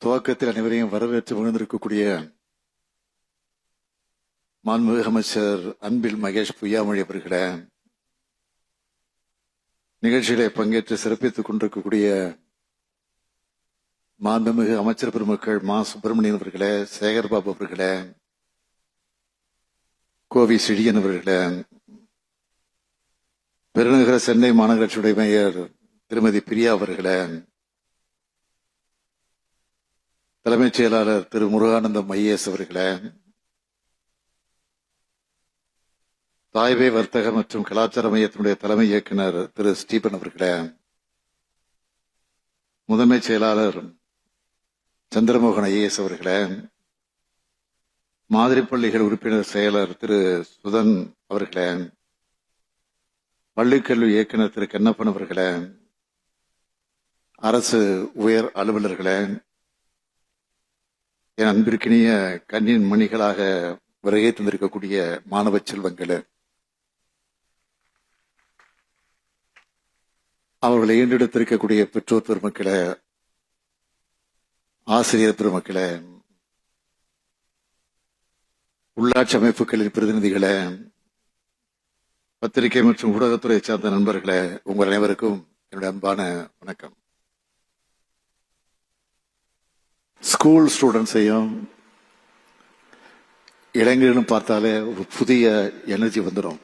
துவக்கத்தில் அனைவரையும் வரவேற்று மகிழ்ந்திருக்கக்கூடிய மாண்புமிகு அமைச்சர் அன்பில் மகேஷ் பொய்யாமொழி அவர்களே, நிகழ்ச்சியிலே பங்கேற்று சிறப்பித்துக் கொண்டிருக்கக்கூடிய மாண்புமிகு அமைச்சர் பெருமக்கள் மா சுப்பிரமணியன் அவர்களே, சேகர்பாபு அவர்களே, கோவி செழியன் அவர்களே, பெருநகர சென்னை மாநகராட்சியுடைய மேயர் திருமதி பிரியா அவர்களே, தலைமைச் செயலாளர் திரு முருகானந்தம் ஐஏஎஸ் அவர்களே, தாய்வே வர்த்தக மற்றும் கலாச்சார மையத்தினுடைய தலைமை இயக்குனர் திரு ஸ்டீபன் அவர்களே, முதன்மை செயலாளர் சந்திரமோகன் ஐஏஎஸ் அவர்களே, மாதிரி பள்ளிகள் உறுப்பினர் செயலர் திரு சுதன் அவர்களே, பள்ளிக்கல்வி இயக்குனர் திரு கண்ணப்பன் அவர்களே, அரசு உயர் அலுவலர்களே, என் அன்பிற்கினிய கண்ணின் மணிகளாக வருகை தந்திருக்கக்கூடிய மாணவ செல்வங்களே, அவர்களை ஈண்டெடுத்திருக்கக்கூடிய பெற்றோர் பெருமக்களே, ஆசிரியர் பெருமக்களே, உள்ளாட்சி அமைப்புகளின் பிரதிநிதிகளே, பத்திரிகை மற்றும் ஊடகத்துறை சார்ந்த நண்பர்களே, உங்கள் அனைவருக்கும் என்னுடைய அன்பான வணக்கம். ஸ்கூல் ஸ்டூடெண்ட்ஸையும் இளைஞர்களும் பார்த்தாலே ஒரு புதிய எனர்ஜி வந்துடும்.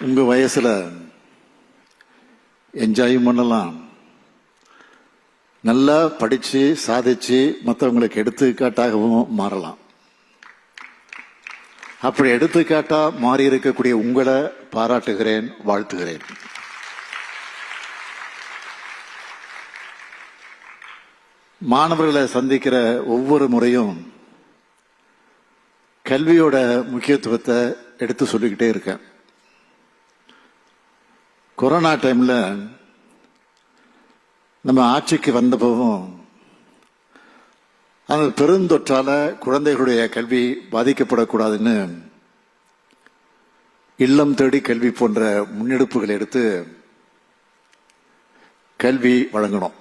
உங்க வயசுல என்ஜாயும் பண்ணலாம், நல்லா படிச்சு சாதிச்சு மற்றவங்களுக்கு எடுத்துக்காட்டாகவும் மாறலாம். அப்படி எடுத்துக்காட்டா மாறி இருக்கக்கூடிய உங்களை பாராட்டுகிறேன், வாழ்த்துகிறேன். மாணவர்களை சந்திக்கிற ஒவ்வொரு முறையும் கல்வியோட முக்கியத்துவத்தை எடுத்து சொல்லிக்கிட்டே இருக்கேன். கொரோனா டைம்ல நம்ம ஆட்சிக்கு வந்தபோதும் அந்த பெருந்தொற்றால குழந்தைகளுடைய கல்வி பாதிக்கப்படக்கூடாதுன்னு இல்லம் தேடி கல்வி போன்ற முன்னெடுப்புகள் எடுத்து கல்வி வழங்கணும்.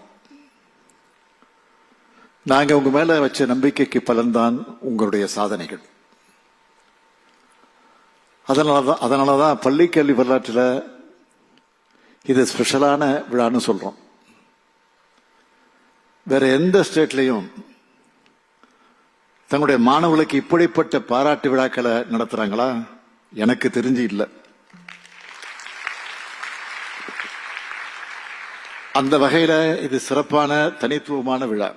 நாங்க உங்க மேல வச்ச நம்பிக்கைக்கு பலன்தான் உங்களுடைய சாதனைகள். அதனாலதான் பள்ளி கல்வி வரலாற்றில் இது ஸ்பெஷலான விழான்னு சொல்றோம். வேற எந்த ஸ்டேட்லையும் தங்களுடைய மாணவர்களுக்கு இப்படிப்பட்ட பாராட்டு விழாக்களை நடத்துறாங்களா? எனக்கு தெரிஞ்சு இல்லை. அந்த வகையில இது சிறப்பான தனித்துவமான விழா.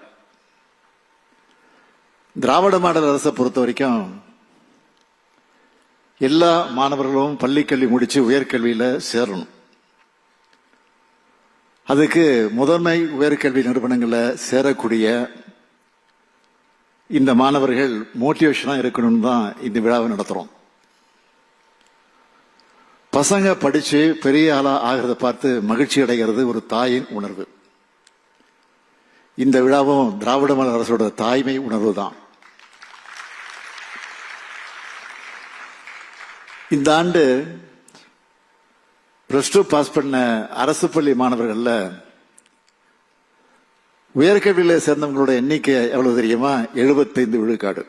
திராவிட மாடல் அரசை பொறுத்த வரைக்கும் எல்லா மாணவர்களும் பள்ளிக்கல்வி முடிச்சு உயர்கல்வியில சேரணும். அதுக்கு முதன்மை உயர்கல்வி நிறுவனங்களில் சேரக்கூடிய இந்த மாணவர்கள் மோட்டிவேஷனா இருக்கணும்னு தான் இந்த விழாவை நடத்துறோம். பசங்க படிச்சு பெரிய ஆளா ஆகிறத பார்த்து மகிழ்ச்சி அடைகிறது ஒரு தாயின் உணர்வு. இந்த விழாவும் திராவிட மாடல் அரசோட தாய்மை உணர்வு தான். இந்த ஆண்டு +2 பாஸ் பண்ண அரசு பள்ளி மாணவர்கள்ல உயர்கல்வியில சேர்ந்தவங்களோட எண்ணிக்கை எவ்வளவு தெரியுமா? 75 விழுக்காடு.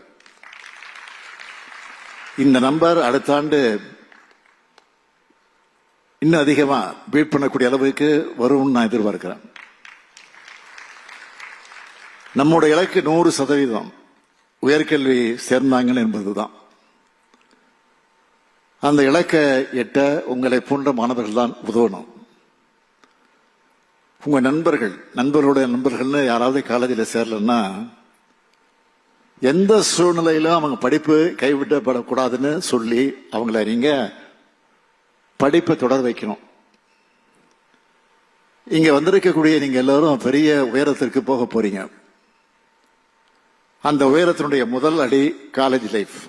இந்த நம்பர் அடுத்த ஆண்டு இன்னும் அதிகமா பீட் பண்ணக்கூடிய அளவுக்கு வரும்னு நான் எதிர்பார்க்கிறேன். நம்முடைய இலக்கு 100% உயர்கல்வி சேர்ந்தாங்க என்பதுதான். அந்த இலக்கை எட்ட உங்களை போன்ற மாணவர்கள் தான் உதவணும். உங்க நண்பர்களுடைய நண்பர்கள்னு யாராவது காலேஜில் சேரலன்னா எந்த சூழ்நிலையிலும் அவங்க படிப்பு கைவிடப்படக்கூடாதுன்னு சொல்லி அவங்கள நீங்க படிப்பை தொடர வைக்கணும். இங்க வந்திருக்கக்கூடிய நீங்க எல்லாரும் பெரிய உயரத்திற்கு போக போறீங்க. அந்த உயரத்தினுடைய முதல் அடி காலேஜ் லைஃப்.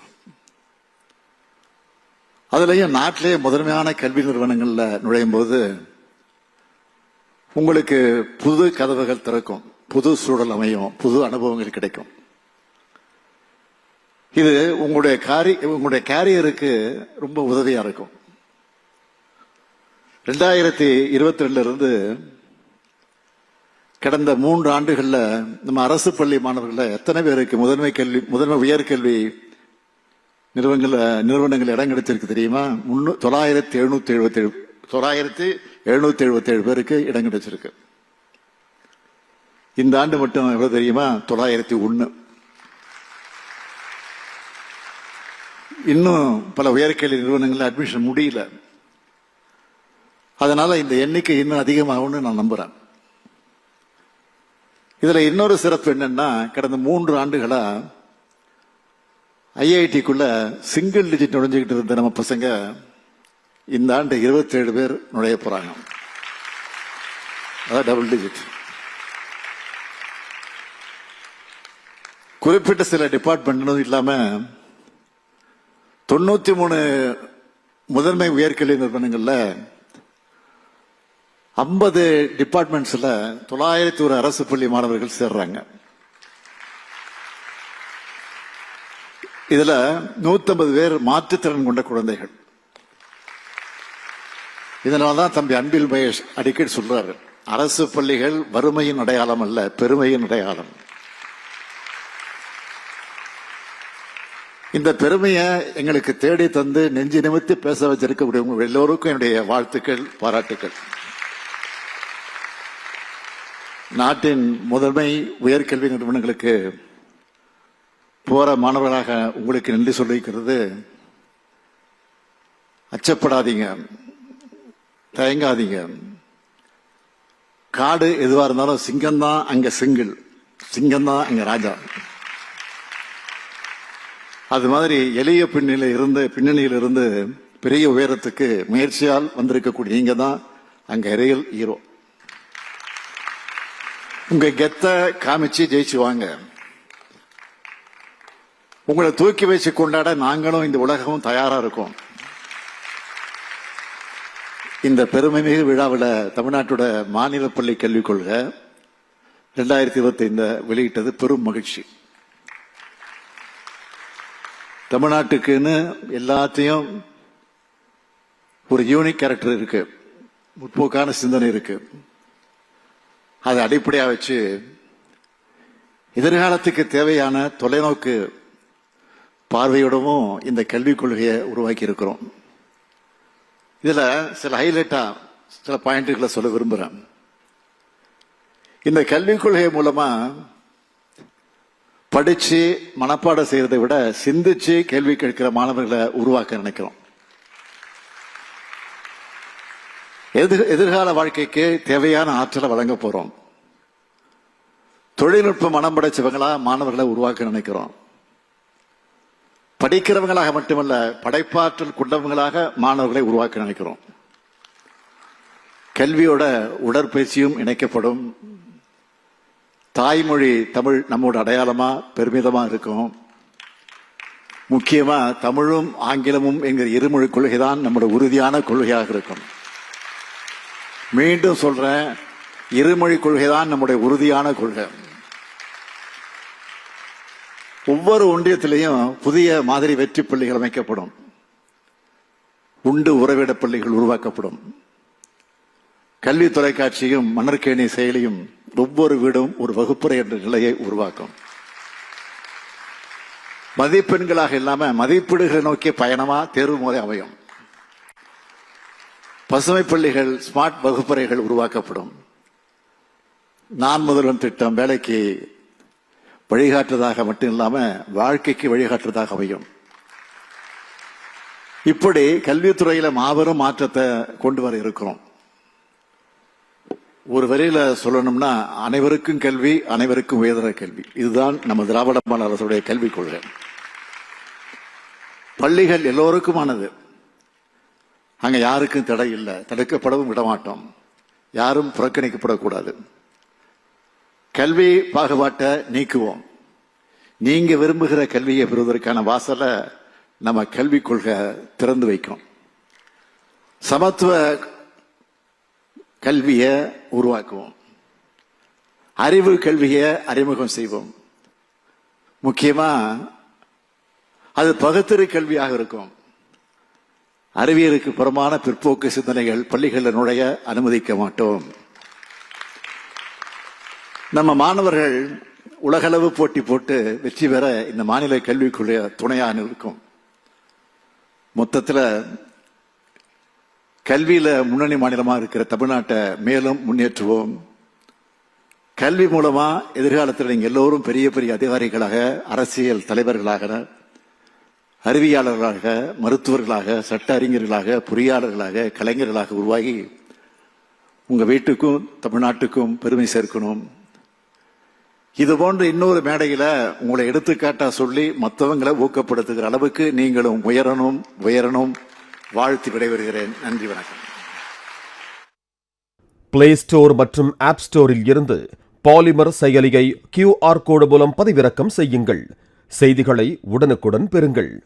அதுலயும் நாட்டிலே முதன்மையான கல்வி நிறுவனங்கள்ல நுழையும் போது உங்களுக்கு புது கதவுகள் திறக்கும், புது சூழல் அமையும், புது அனுபவங்கள் கிடைக்கும். இது உங்களுடைய கேரியருக்கு ரொம்ப உதவியா இருக்கும். 2022 இருந்து கடந்த 3 ஆண்டுகள்ல நம்ம அரசு பள்ளி மாணவர்கள் எத்தனை பேருக்கு முதன்மை உயர்கல்வி நிறுவனங்கள் இடம் கிடைச்சிருக்கு தெரியுமா? 9777 பேருக்கு இடம் கிடைச்சிருக்கு. இந்த ஆண்டு மட்டும் எவ்வளவு தெரியுமா? 901. இன்னும் பல உயர்கல்வி நிறுவனங்கள் அட்மிஷன் முடியல. அதனால இந்த எண்ணிக்கை இன்னும் அதிகமாகும்னு நான் நம்புறேன். இதுல இன்னொரு சிறப்பு என்னன்னா, கடந்த 3 ஆண்டுகளா ஐஐடிக்குள்ள சிங்கிள் டிஜிட் நுழைஞ்சுக்கிட்டு இருந்த நம்ம பசங்க இந்த ஆண்டு 27 பேர் நுழைய போறாங்க. அதான் டபுள் டிஜிட். குறிப்பிட்ட சில டிபார்ட்மெண்ட் இல்லாம 93 முதன்மை உயர்கல்வி நிறுவனங்கள்ல 50 டிபார்ட்மெண்ட்ஸ்ல 901 அரசு பள்ளி மாணவர்கள் சேர்றாங்க. இதுல 150 பேர் மாற்றுத்திறன் கொண்ட குழந்தைகள். இதனால்தான் தம்பி அன்பில் மகேஷ் அடிக்கடி சொல்றாரு, அரசு பள்ளிகள் வறுமையின் அடையாளம் அல்ல, பெருமையின் அடையாளம். இந்த பெருமையை எங்களுக்கு தேடி தந்து நெஞ்சு நிமித்தி பேச வச்சிருக்கக்கூடிய எல்லோருக்கும் என்னுடைய வாழ்த்துக்கள், பாராட்டுக்கள். நாட்டின் முதன்மை உயர்கல்வி நிறுவனங்களுக்கு போற மாணவர்களாக உங்களுக்கு நன்றி சொல்லிக்கிறது. அச்சப்படாதீங்க, தயங்காதீங்க. காடு எதுவா இருந்தாலும் சிங்கம்தான் அங்க சிங்கிள், சிங்கம்தான் அங்க ராஜா. அது மாதிரி எளிய பின்னணியில் இருந்து பெரிய உயரத்துக்கு முயற்சியால் வந்திருக்கக்கூடிய நீங்க தான் அங்க ரியல் ஹீரோ. உங்க கெத்த காமிச்சு ஜெயிச்சு வாங்க. உங்களை தூக்கி வச்சு கொண்டாட நாங்களும் இந்த உலகமும் தயாரா இருக்கோம். இந்த பெருமைமிகு விழாவில் தமிழ்நாட்டோட மாநில பள்ளி கல்விக் கொள்கை 2025 வெளியிட்டது பெரும் மகிழ்ச்சி. தமிழ்நாட்டுக்குன்னு எல்லாத்தையும் ஒரு யூனிக் கேரக்டர் இருக்கு, முற்போக்கான சிந்தனை இருக்கு. அதை அடிப்படையா வச்சு எதிர்காலத்துக்கு தேவையான தொலைநோக்கு பார்வையோடவும் இந்த கல்விக் கொள்கையை உருவாக்கி இருக்கிறோம். இதுல சில ஹைலைட்டா சில பாயிண்ட்களை சொல்ல விரும்புறேன். இந்த கல்விக் கொள்கை மூலமா படிச்சு மனப்பாடம் செய்யறதை விட சிந்திச்சு கேள்வி கேட்கிற மாணவர்களை உருவாக்க நினைக்கிறோம். எதிர்கால வாழ்க்கைக்கு தேவையான ஆற்றலை வழங்க போறோம். தொழில்நுட்ப மனம் படைச்சவங்களா மாணவர்களை உருவாக்க நினைக்கிறோம். படிக்கிறவங்களாக மட்டுமல்ல, படைப்பாற்றல் கொண்டவங்களாக மாணவர்களை உருவாக்க நினைக்கிறோம். கல்வியோட உடற்பயிற்சியும் இணைக்கப்படும். தாய்மொழி தமிழ் நம்மோட அடையாளமா பெருமிதமா இருக்கும். முக்கியமா தமிழும் ஆங்கிலமும் என்கிற இருமொழி கொள்கைதான் நம்மோட உறுதியான கொள்கையாக இருக்கும். மீண்டும் சொல்றேன், இருமொழி கொள்கைதான் நம்முடைய உறுதியான கொள்கை. ஒவ்வொரு ஒன்றியத்திலையும் புதிய மாதிரி வெற்றி பள்ளிகள் அமைக்கப்படும். உண்டு உறவிட பள்ளிகள் உருவாக்கப்படும். கல்வி தொலைக்காட்சியும் மணற்கேணி செயலியும் ஒவ்வொரு வீடும் ஒரு வகுப்பறை என்ற நிலையை உருவாக்கும். மதிப்பெண்களாக இல்லாம மதிப்பீடுகளை நோக்கிய பயணமா தேர்வு முறை அமையும். பசுமை பள்ளிகள், ஸ்மார்ட் வகுப்பறைகள் உருவாக்கப்படும். நான் முதல்வன் திட்டம் வேலைக்கு வழிகாட்டுவதாக மட்டும் இல்லாம வாழ்க்கைக்கு வழிகாட்டுவதாக அமையும். இப்படி கல்வித்துறையில மாபெரும் மாற்றத்தை கொண்டு வர இருக்கிறோம். ஒரு வரியில சொல்லணும்னா, அனைவருக்கும் கல்வி, அனைவருக்கும் உயர்தர கல்வி. இதுதான் நம்ம திராவிட மாடல் அரசுடைய கல்விக் கொள்கை. பள்ளிகள் எல்லோருக்குமானது. அங்க யாருக்கும் தடை இல்லை, தடுக்கப்படவும் விடமாட்டோம். யாரும் புறக்கணிக்கப்படக்கூடாது. கல்வி பாகுபாட்டை நீக்குவோம். நீங்க விரும்புகிற கல்வியை பெறுவதற்கான வாசலை நம்ம கல்விக் கொள்கை திறந்து வைக்கும். சமத்துவ கல்வியை உருவாக்குவோம். அறிவு கல்வியை அறிமுகம் செய்வோம். முக்கியமா அது பகுத்தறி கல்வியாக இருக்கும். அறிவியலுக்கு புறமான பிற்போக்கு சிந்தனைகள் பள்ளிகளில் நுழைய அனுமதிக்க மாட்டோம். நம்ம மாணவர்கள் உலகளவு போட்டி போட்டு வெற்றி பெற இந்த மாநில கல்விக்குள்ள துணையாக இருக்கும். மொத்தத்தில் கல்வியில முன்னணி மாநிலமா இருக்கிற தமிழ்நாட்டை மேலும் முன்னேற்றுவோம். கல்வி மூலமா எதிர்காலத்தில் நீங்க எல்லோரும் பெரிய பெரிய அதிகாரிகளாக, அரசியல் தலைவர்களாக, அறிவியலாளர்களாக, மருத்துவர்களாக, சட்ட அறிஞர்களாக, பொறியாளர்களாக, கலைஞர்களாக உருவாகி உங்க வீட்டுக்கும் தமிழ்நாட்டுக்கும் பெருமை சேர்க்கணும். இது போன்ற இன்னொரு மேடையில உங்களை எடுத்துக்காட்டா சொல்லி மற்றவங்களை ஊக்கப்படுத்துகிற அளவுக்கு நீங்களும் உயரணும் உயரணும். வாழ்த்து விடைபெறுகிறேன். நன்றி, வணக்கம். பிளே ஸ்டோர் மற்றும் ஆப் ஸ்டோரில் இருந்து பாலிமர் செயலியை QR கோடு மூலம் பதிவிறக்கம் செய்யுங்கள். செய்திகளை உடனுக்குடன் பெறுங்கள்.